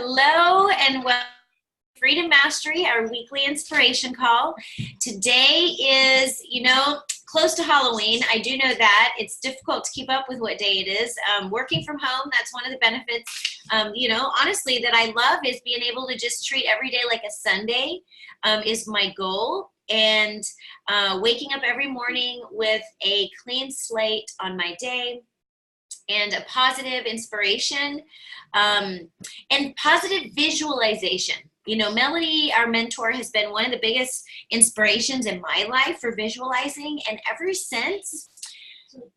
Hello and welcome to Freedom Mastery, our weekly inspiration call. Today is, close to Halloween. I do know that. It's difficult to keep up with what day it is. Working from home, that's one of the benefits, honestly, that I love is being able to just treat every day like a Sunday is my goal. And waking up every morning with a clean slate on my day and a positive inspiration and positive visualization. Melody, our mentor, has been one of the biggest inspirations in my life for visualizing. And ever since,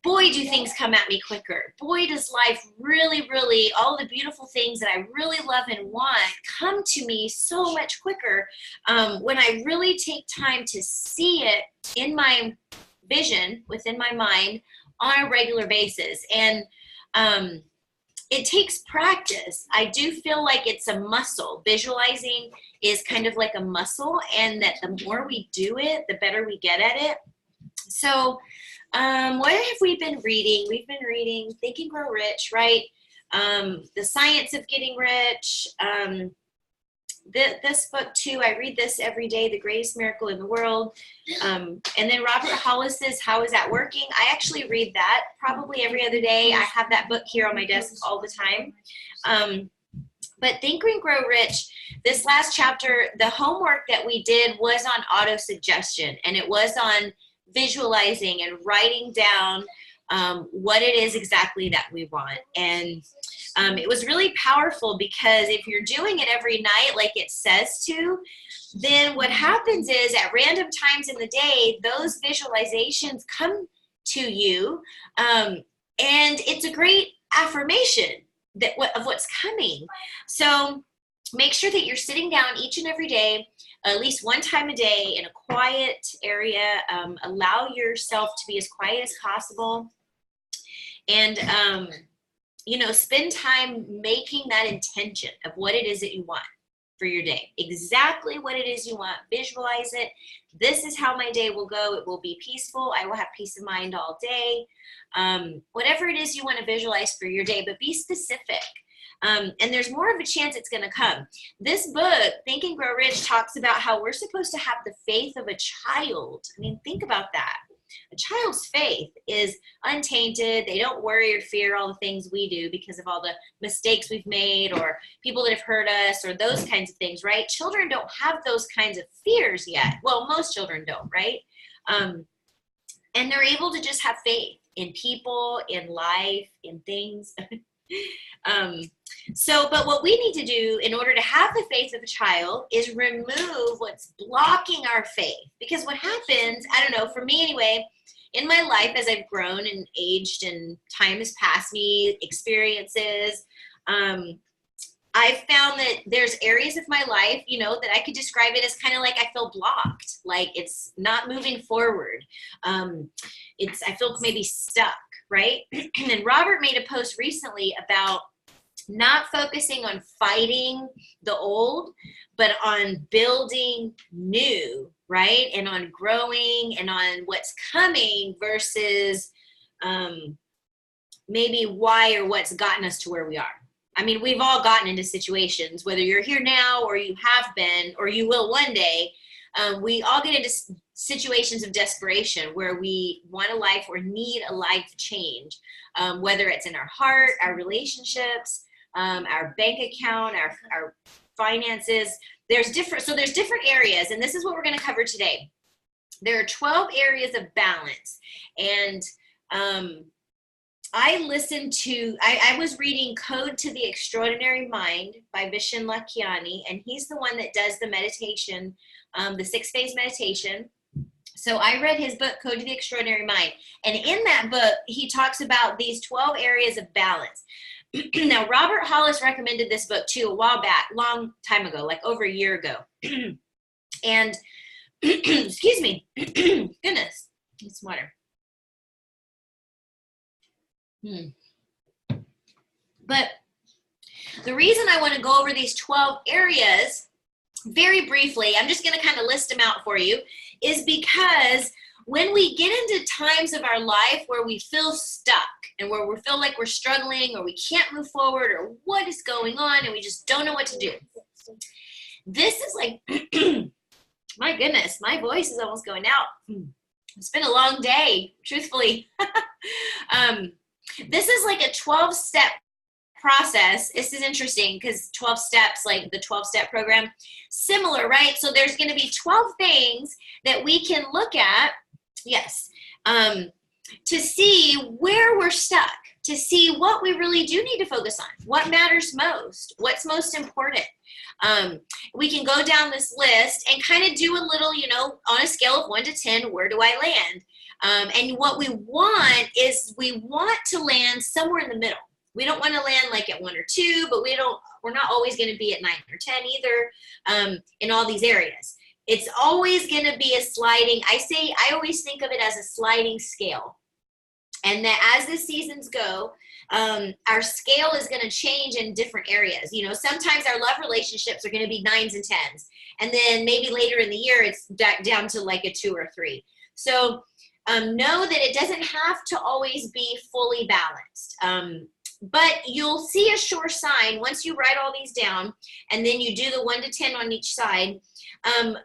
boy, do things come at me quicker. Boy, does life really, really, all the beautiful things that I really love and want come to me so much quicker when I really take time to see it in my vision, within my mind, on a regular basis. And it takes practice. I do feel like it's a muscle. Visualizing is kind of like a muscle, and that the more we do it, the better we get at it. So what have we been reading? We've been reading Think and Grow Rich, right? The Science of Getting Rich. This book too, I read this every day, The Greatest Miracle in the World. And then Robert Hollis's How Is That Working? I actually read that probably every other day. I have that book here on my desk all the time. But Think and Grow Rich, this last chapter, the homework that we did was on auto-suggestion, and it was on visualizing and writing down what it is exactly that we want. And it was really powerful because if you're doing it every night like it says to, then what happens is at random times in the day, those visualizations come to you, and it's a great affirmation of what's coming. So make sure that you're sitting down each and every day, at least one time a day in a quiet area. Allow yourself to be as quiet as possible. And, spend time making that intention of what it is that you want for your day. Exactly what it is you want. Visualize it. This is how my day will go. It will be peaceful. I will have peace of mind all day. Whatever it is you want to visualize for your day, but be specific. And there's more of a chance it's going to come. This book, Think and Grow Rich, talks about how we're supposed to have the faith of a child. I mean, think about that. A child's faith is untainted. They don't worry or fear all the things we do because of all the mistakes we've made or people that have hurt us or those kinds of things, right? Children don't have those kinds of fears yet. Well, most children don't, right? And they're able to just have faith in people, in life, in things. But what we need to do in order to have the faith of a child is remove what's blocking our faith. Because what happens, I don't know, for me anyway, in my life as I've grown and aged and time has passed me, experiences, I've found that there's areas of my life, that I could describe it as kind of like I feel blocked, like it's not moving forward. I feel maybe stuck, right? And Robert made a post recently about not focusing on fighting the old, but on building new, right? And on growing and on what's coming versus maybe why or what's gotten us to where we are. I mean, we've all gotten into situations, whether you're here now or you have been or you will one day, we all get into situations of desperation where we want a life or need a life change, whether it's in our heart, our relationships, our bank account, our finances. There's different areas, and this is what we're going to cover today. There are 12 areas of balance, and I was reading Code to the Extraordinary Mind by Vishen Lakhiani, and he's the one that does the meditation, the 6-phase meditation. So I read his book, Code to the Extraordinary Mind, and in that book, he talks about these 12 areas of balance. Now, Robert Hollis recommended this book too a while back, long time ago, like over a year ago. And, excuse me, goodness, need some water. But the reason I want to go over these 12 areas very briefly, I'm just going to kind of list them out for you, is because when we get into times of our life where we feel stuck, and where we feel like we're struggling or we can't move forward or what is going on and we just don't know what to do. This is like, my goodness, my voice is almost going out. It's been a long day, truthfully. This is like a 12-step process. This is interesting because 12 steps, like the 12-step program, similar, right? So there's going to be 12 things that we can look at, yes, to see where we're stuck, to see what we really do need to focus on, what matters most, what's most important. We can go down this list and kind of do a little, on a scale of 1 to 10, where do I land? And what we want is we want to land somewhere in the middle. We don't want to land like at 1 or 2, but we're not always going to be at 9 or 10 either, in all these areas. It's always going to be a sliding, I always think of it as a sliding scale. And that as the seasons go, our scale is going to change in different areas. Sometimes our love relationships are going to be 9s and 10s. And then maybe later in the year, it's down to like a 2 or 3. So know that it doesn't have to always be fully balanced. But you'll see a sure sign once you write all these down and then you do the 1 to 10 on each side.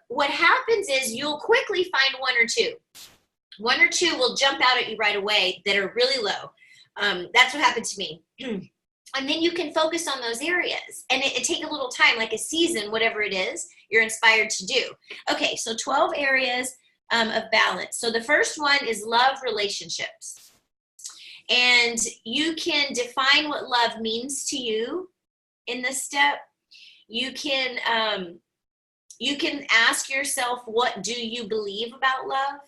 What happens is you'll quickly find 1 or 2. 1 or 2 will jump out at you right away that are really low. That's what happened to me. And then you can focus on those areas. And it take a little time, like a season, whatever it is you're inspired to do. Okay, so 12 areas of balance. So the first one is love relationships. And you can define what love means to you in this step. You can ask yourself, what do you believe about love?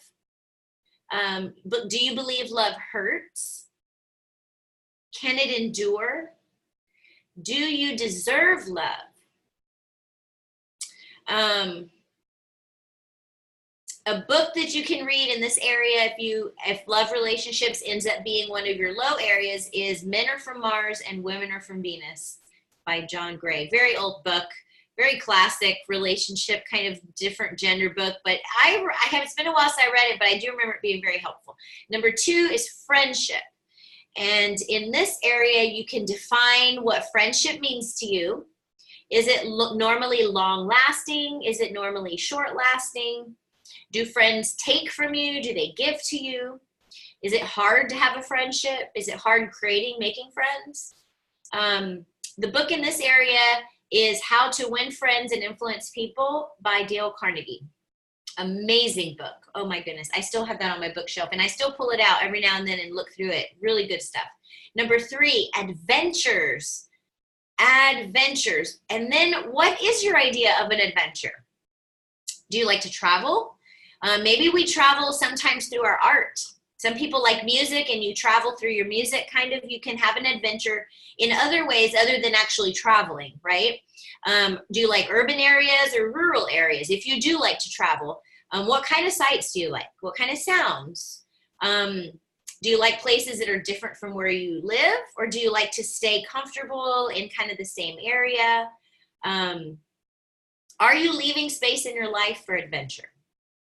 But do you believe love hurts? Can it endure? Do you deserve love? A book that you can read in this area, if love relationships ends up being one of your low areas, is Men Are From Mars and Women Are From Venus by John Gray. Very old book, very classic relationship, kind of different gender book. But it's been a while since I read it, but I do remember it being very helpful. Number 2 is friendship. And in this area, you can define what friendship means to you. Is it normally long-lasting? Is it normally short-lasting? Do friends take from you? Do they give to you? Is it hard to have a friendship? Is it hard making friends? The book in this area is How to Win Friends and Influence People by Dale Carnegie. Amazing book. Oh my goodness. I still have that on my bookshelf and I still pull it out every now and then and look through it. Really good stuff. Number 3, adventures. Adventures. And then what is your idea of an adventure? Do you like to travel? Maybe we travel sometimes through our art. Some people like music and you travel through your music, kind of. You can have an adventure in other ways other than actually traveling, right? Do you like urban areas or rural areas? If you do like to travel, what kind of sights do you like? What kind of sounds? Do you like places that are different from where you live? Or do you like to stay comfortable in kind of the same area? Are you leaving space in your life for adventure?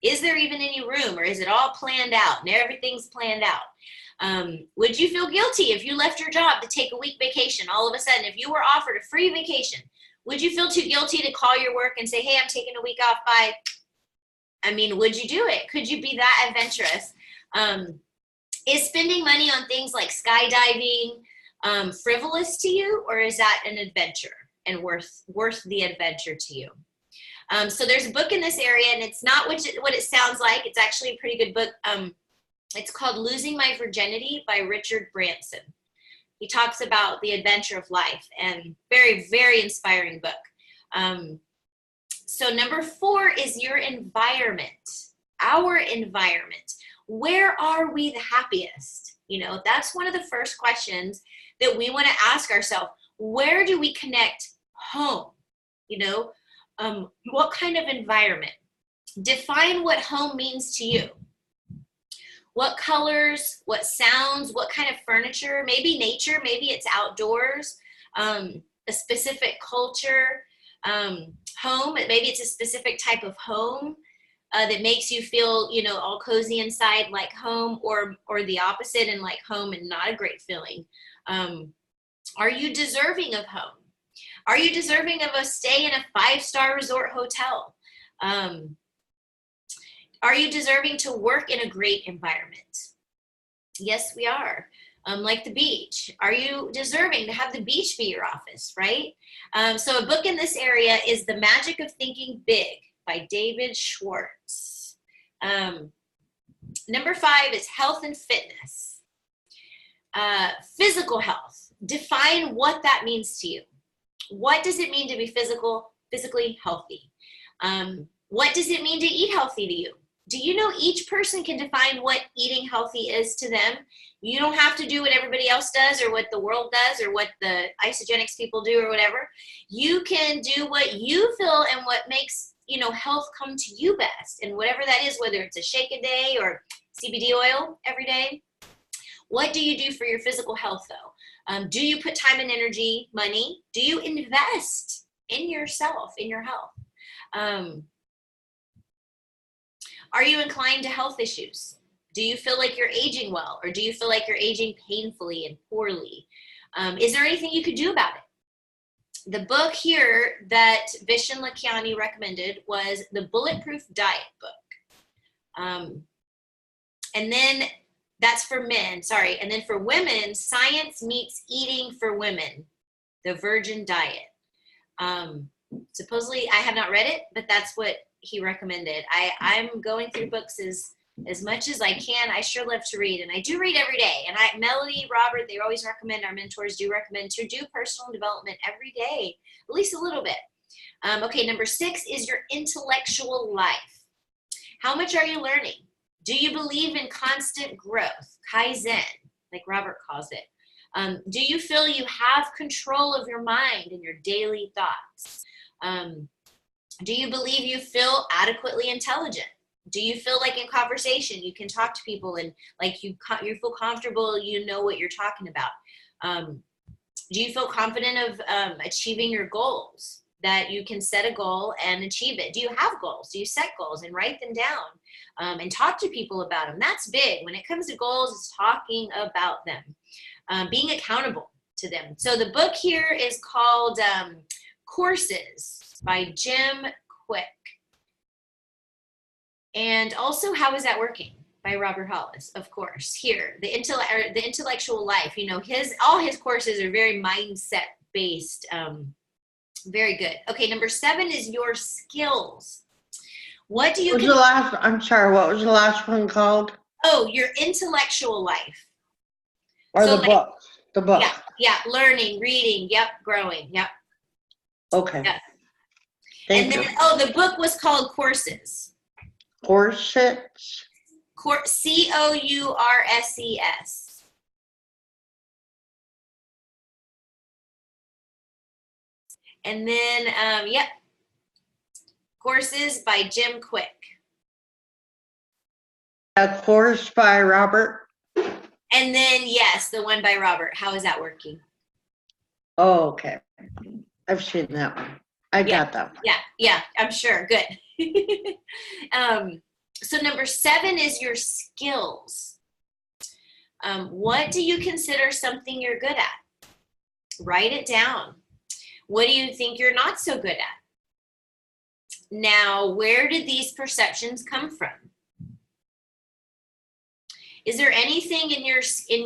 Is there even any room, or is it all planned out and everything's planned out? Would you feel guilty if you left your job to take a week vacation? All of a sudden, if you were offered a free vacation, would you feel too guilty to call your work and say, hey, I'm taking a week off, bye? Would you do it? Could you be that adventurous? Is spending money on things like skydiving frivolous to you, or is that an adventure and worth the adventure to you? So there's a book in this area, and it's not what it sounds like. It's actually a pretty good book. It's called Losing My Virginity by Richard Branson. He talks about the adventure of life, and very, very inspiring book. So number 4 is your environment, our environment. Where are we the happiest? That's one of the first questions that we want to ask ourselves. Where do we connect home? What kind of environment? Define what home means to you. What colors, what sounds, what kind of furniture, maybe nature, maybe it's outdoors, a specific culture, home, maybe it's a specific type of home. that makes you feel, you know, all cozy inside like home, or the opposite and like home and not a great feeling? Are you deserving of home? Are you deserving of a stay in a 5-star resort hotel? Are you deserving to work in a great environment? Yes, we are. Like the beach. Are you deserving to have the beach be your office, right? So a book in this area is The Magic of Thinking Big by David Schwartz. Number 5 is Health and Fitness. Physical health. Define what that means to you. What does it mean to be physically healthy? What does it mean to eat healthy to you? Do you know each person can define what eating healthy is to them? You don't have to do what everybody else does or what the world does or what the isogenics people do or whatever. You can do what you feel and what makes, you know, health come to you best. And whatever that is, whether it's a shake a day or CBD oil every day. What do you do for your physical health though? Do you put time and energy, money? Do you invest in yourself, in your health? Are you inclined to health issues? Do you feel like you're aging well, or do you feel like you're aging painfully and poorly? Is there anything you could do about it? The book here that Vishen Lakhiani recommended was the Bulletproof Diet book. And then that's for men, sorry. And then for women, Science Meets Eating for Women, the Virgin Diet. Supposedly, I have not read it, but that's what he recommended. I'm going through books as much as I can. I sure love to read, and I do read every day. And Melody, Robert, they always recommend, our mentors do recommend to do personal development every day, at least a little bit. Okay, number 6 is your intellectual life. How much are you learning? Do you believe in constant growth, Kaizen, like Robert calls it? Do you feel you have control of your mind and your daily thoughts? Do you believe you feel adequately intelligent? Do you feel like in conversation you can talk to people and like you feel comfortable, you know what you're talking about? Do you feel confident of achieving your goals, that you can set a goal and achieve it? Do you have goals? Do you set goals and write them down and talk to people about them? That's big. When it comes to goals, it's talking about them, being accountable to them. So the book here is called Courses by Jim Quick. And also How Is That Working by Robert Hollis, of course. Here, the intellectual life, you know, all his courses are very mindset based. Very good. Okay, number 7 is your skills. What do you I'm sorry, what was the last one called? Oh, your intellectual life. Or so the book. The book. Yeah, learning, reading, yep, growing, yep. Okay. Yeah. Thank you. The book was called Courses. Corsets? Courses. And then, yep, Courses by Jim Quick. A course by Robert? And then, yes, the one by Robert. How Is That Working? Oh, okay. I've seen that one. I got that one. Yeah, I'm sure. Good. So number 7 is your skills. What do you consider something you're good at? Write it down. What do you think you're not so good at? Now, where did these perceptions come from? Is there anything in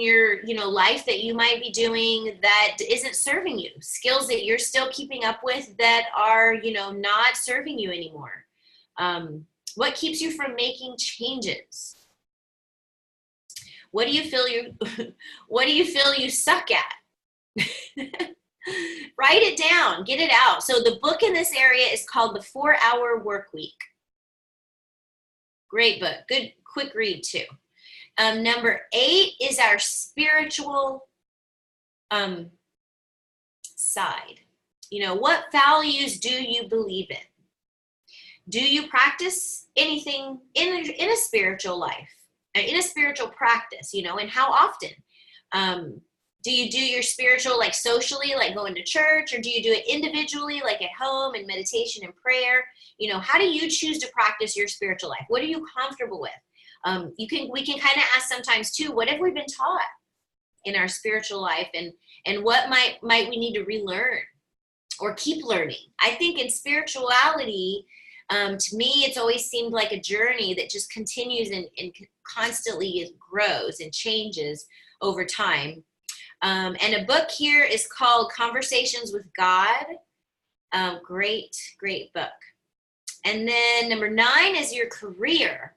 your life that you might be doing that isn't serving you? Skills that you're still keeping up with that are, not serving you anymore? What keeps you from making changes? What do you feel you suck at? Write it down, get it out. So the book in this area is called The 4-Hour Workweek. Great book, good, quick read too. Number 8 is our spiritual side. What values do you believe in? Do you practice anything in a spiritual life, in a spiritual practice, and how often? Do you do your spiritual like socially, like going to church, or do you do it individually, like at home in meditation and prayer? You know, how do you choose to practice your spiritual life? What are you comfortable with? We can kind of ask sometimes too, what have we been taught in our spiritual life, and what might we need to relearn or keep learning? I think in spirituality, to me, it's always seemed like a journey that just continues and constantly grows and changes over time. And a book here is called Conversations with God. Great book. And then number 9 is your career.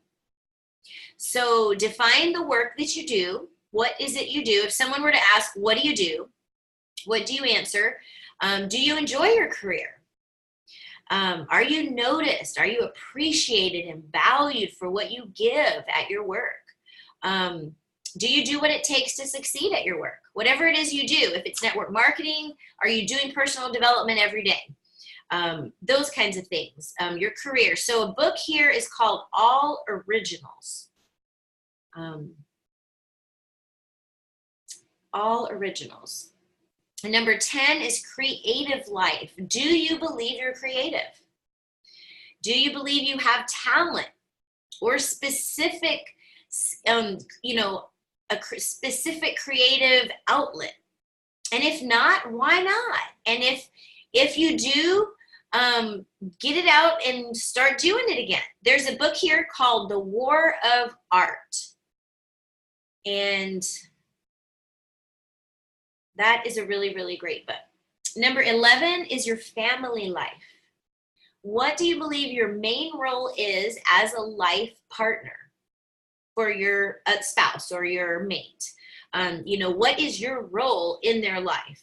So define the work that you do. What is it you do? If someone were to ask, what do you do? What do you answer? Do you enjoy your career? Are you noticed? Are you appreciated and valued for what you give at your work? Do you do what it takes to succeed at your work? Whatever it is you do, if it's network marketing, are you doing personal development every day? Those kinds of things, your career. So a book here is called All Originals. All Originals. And number 10 is creative life. Do you believe you're creative? Do you believe you have talent or specific, a specific creative outlet? And if not, why not? And if you do, get it out and start doing it again. There's a book here called The War of Art. And that is a really, really great book. Number 11 is your family life. What do you believe your main role is as a life partner for your spouse or your mate? What is your role in their life?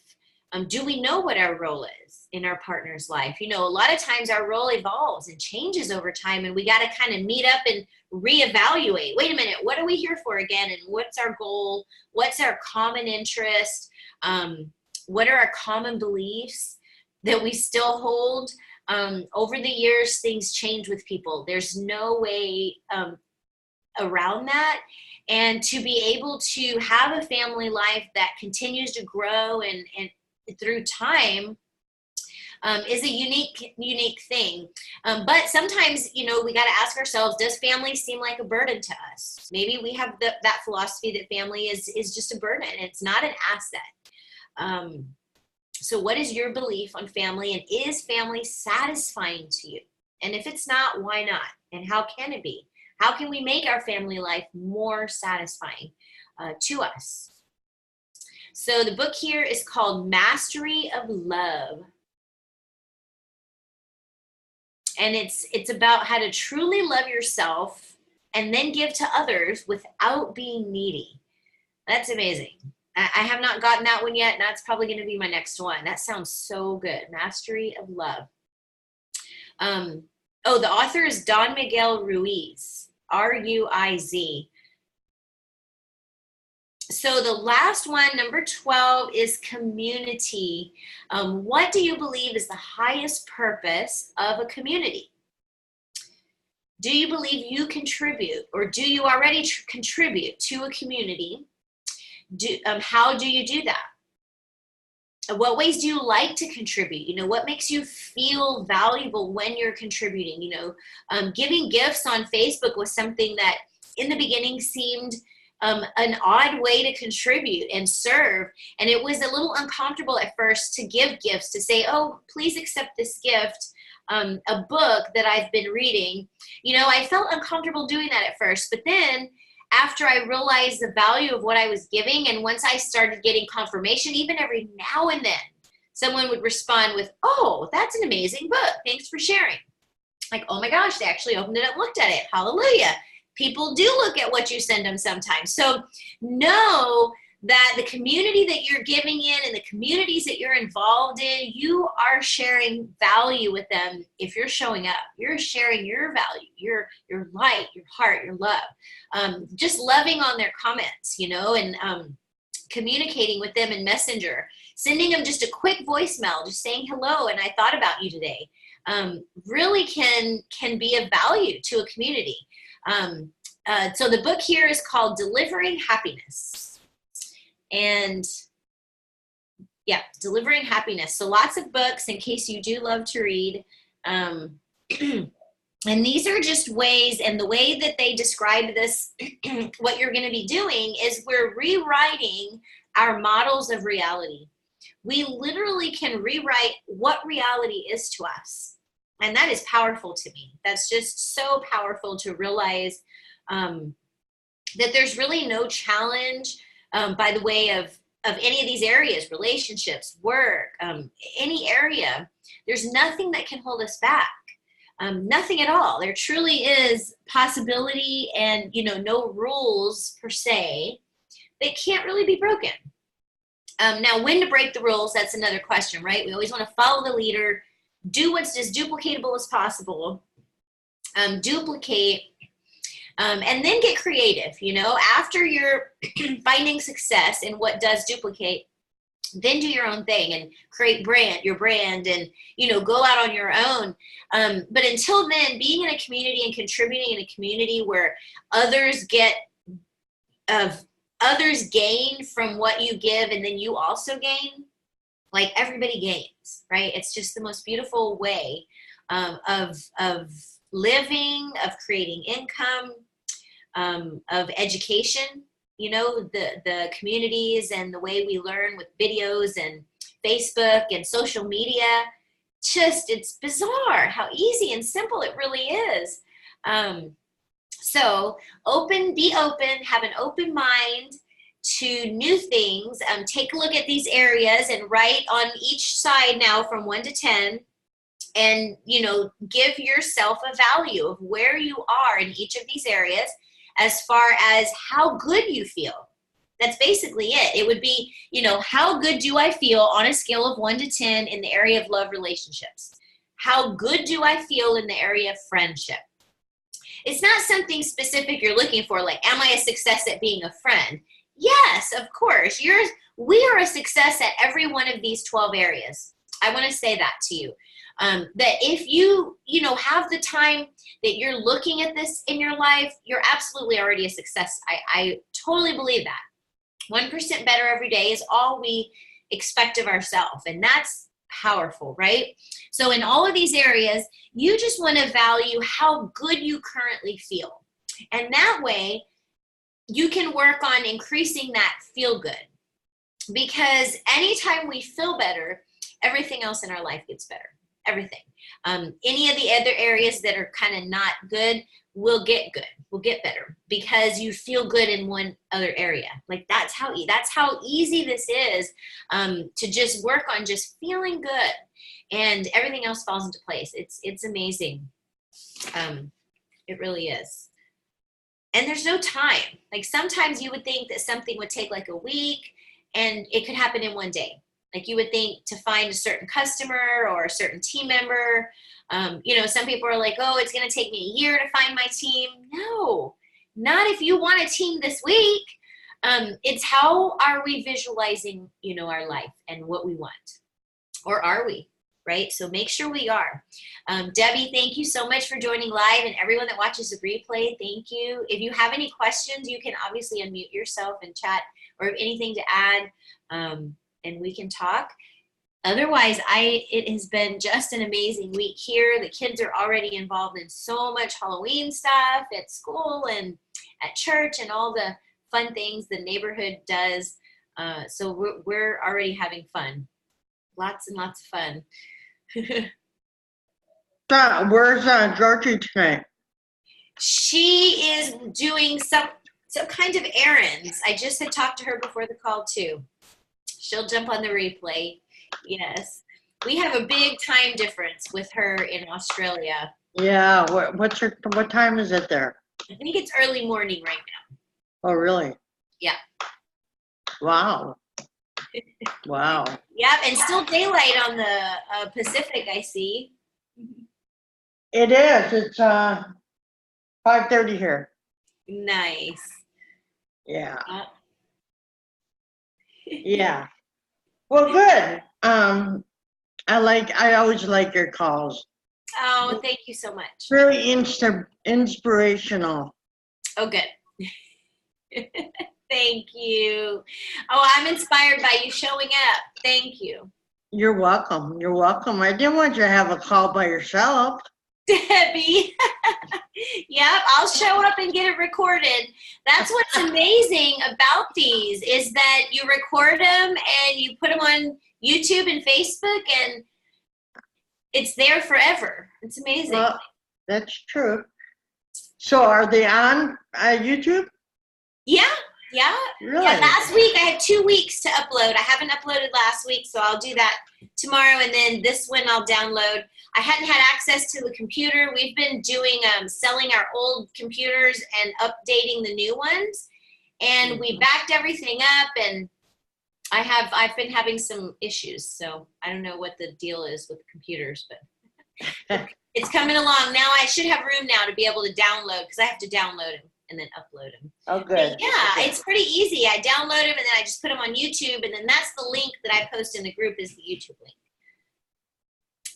Do we know what our role is in our partner's life? A lot of times our role evolves and changes over time, and we got to kind of meet up and reevaluate. Wait a minute, what are we here for again? And what's our goal? What's our common interest? What are our common beliefs that we still hold? Over the years, things change with people. There's no way around that. And to be able to have a family life that continues to grow and through time is a unique thing. But sometimes, we got to ask ourselves, does family seem like a burden to us? Maybe we have that philosophy that family is just a burden. It's not an asset. So what is your belief on family, and is family satisfying to you? And if it's not, why not? And how can it be? How can we make our family life more satisfying to us? So the book here is called Mastery of Love. And it's about how to truly love yourself and then give to others without being needy. That's amazing. I have not gotten that one yet, and that's probably going to be my next one. That sounds so good. Mastery of Love. The author is Don Miguel Ruiz, R-U-I-Z. So the last one, number 12, is community. What do you believe is the highest purpose of a community? Do you believe you contribute, or do you already contribute to a community? How do you do that? What ways do you like to contribute? What makes you feel valuable when you're contributing? Giving gifts on Facebook was something that in the beginning seemed an odd way to contribute and serve. And it was a little uncomfortable at first to give gifts, to say, oh, please accept this gift, a book that I've been reading. I felt uncomfortable doing that at first, but then after I realized the value of what I was giving, and once I started getting confirmation, even every now and then, someone would respond with, oh, that's an amazing book. Thanks for sharing. Like, oh my gosh, they actually opened it up and looked at it. Hallelujah. People do look at what you send them sometimes. So know that the community that you're giving in and the communities that you're involved in, you are sharing value with them. If you're showing up, you're sharing your value, your light, your heart, your love. Just loving on their comments, and communicating with them in Messenger, sending them just a quick voicemail, just saying hello, and I thought about you today, really can be of value to a community. So the book here is called Delivering Happiness. And Yeah, Delivering Happiness. So lots of books in case you do love to read. And these are just ways, and the way that they describe this, what you're going to be doing is we're rewriting our models of reality. We literally can rewrite what reality is to us. And that is powerful to me. That's just so powerful to realize that there's really no challenge by the way of any of these areas, relationships, work, any area. There's nothing that can hold us back. Nothing at all. There truly is possibility and, no rules per se that can't really be broken. Now, when to break the rules, that's another question, right? We always want to follow the leader, do what's as duplicatable as possible, duplicate, and then get creative. After you're finding success in what does duplicate, then do your own thing and create your brand, and go out on your own. But until then, being in a community and contributing in a community where others gain from what you give, and then you also gain, like everybody gains, right? It's just the most beautiful way of living, of creating income, of education. The communities and the way we learn with videos and Facebook and social media, it's bizarre how easy and simple it really is. So be open, have an open mind to new things. Take a look at these areas and write on each side now from 1 to 10, and, give yourself a value of where you are in each of these areas as far as how good you feel. That's basically it. It would be, how good do I feel on a scale of 1 to 10 in the area of love relationships? How good do I feel in the area of friendship? It's not something specific you're looking for, like, am I a success at being a friend? Yes, of course. We are a success at every one of these 12 areas. I want to say that to you. That if you have the time that you're looking at this in your life, you're absolutely already a success. I totally believe that. 1% better every day is all we expect of ourselves. And that's powerful, right? So in all of these areas, you just want to value how good you currently feel. And that way, you can work on increasing that feel good. Because anytime we feel better, everything else in our life gets better. Everything. Any of the other areas that are kind of not good will get good, will get better, because you feel good in one other area. Like that's how easy this is, to just work on just feeling good, and everything else falls into place. It's amazing. It really is. And there's no time. Like sometimes you would think that something would take like a week, and it could happen in one day. Like you would think to find a certain customer or a certain team member. Some people are like, oh, it's going to take me a year to find my team. No, not if you want a team this week. It's how are we visualizing, our life and what we want, or are we, right? So make sure we are. Debbie, thank you so much for joining live, and everyone that watches the replay, thank you. If you have any questions, you can obviously unmute yourself and chat, or anything to add, and we can talk. Otherwise, it has been just an amazing week here. The kids are already involved in so much Halloween stuff at school and at church, and all the fun things the neighborhood does. So we're already having fun. Lots and lots of fun. Where's Georgie tonight? She is doing some kind of errands. I just had talked to her before the call too. She'll jump on the replay. Yes. We have a big time difference with her in Australia. Yeah. What time is it there? I think it's early morning right now. Oh, really? Yeah. Wow. Wow. Yep, and still daylight on the Pacific, I see. It is. It's 5:30 here. Nice. Yeah. Yeah. Well, good. I always like your calls. Oh, thank you so much. Very inspirational. Oh, good. Thank you. Oh, I'm inspired by you showing up. Thank you. You're welcome. You're welcome. I didn't want you to have a call by yourself. Debbie. Yep, I'll show up and get it recorded. That's what's amazing about these is that you record them and you put them on YouTube and Facebook and it's there forever. It's amazing. Well, that's true. So are they on YouTube? Yeah. Yeah. Really? Yeah, last week I had 2 weeks to upload. I haven't uploaded last week, so I'll do that tomorrow, and then this one I'll download. I hadn't had access to the computer. We've been doing selling our old computers and updating the new ones, and we backed everything up, and I've been having some issues, so I don't know what the deal is with computers, but it's coming along. Now I should have room now to be able to download because I have to download them and then upload them. Oh, good. But yeah, Okay. it's pretty easy. I download them and then I just put them on YouTube, and then that's the link that I post in the group is the YouTube link.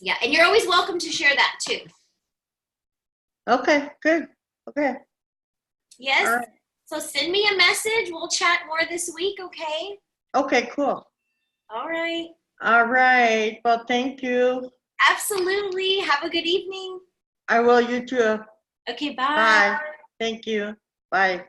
Yeah, and you're always welcome to share that too. Okay, good. Okay. Yes. All right. So send me a message. We'll chat more this week, okay? Okay, cool. All right. All right. Well, thank you. Absolutely. Have a good evening. I will, you too. Okay, Bye. Thank you. Bye.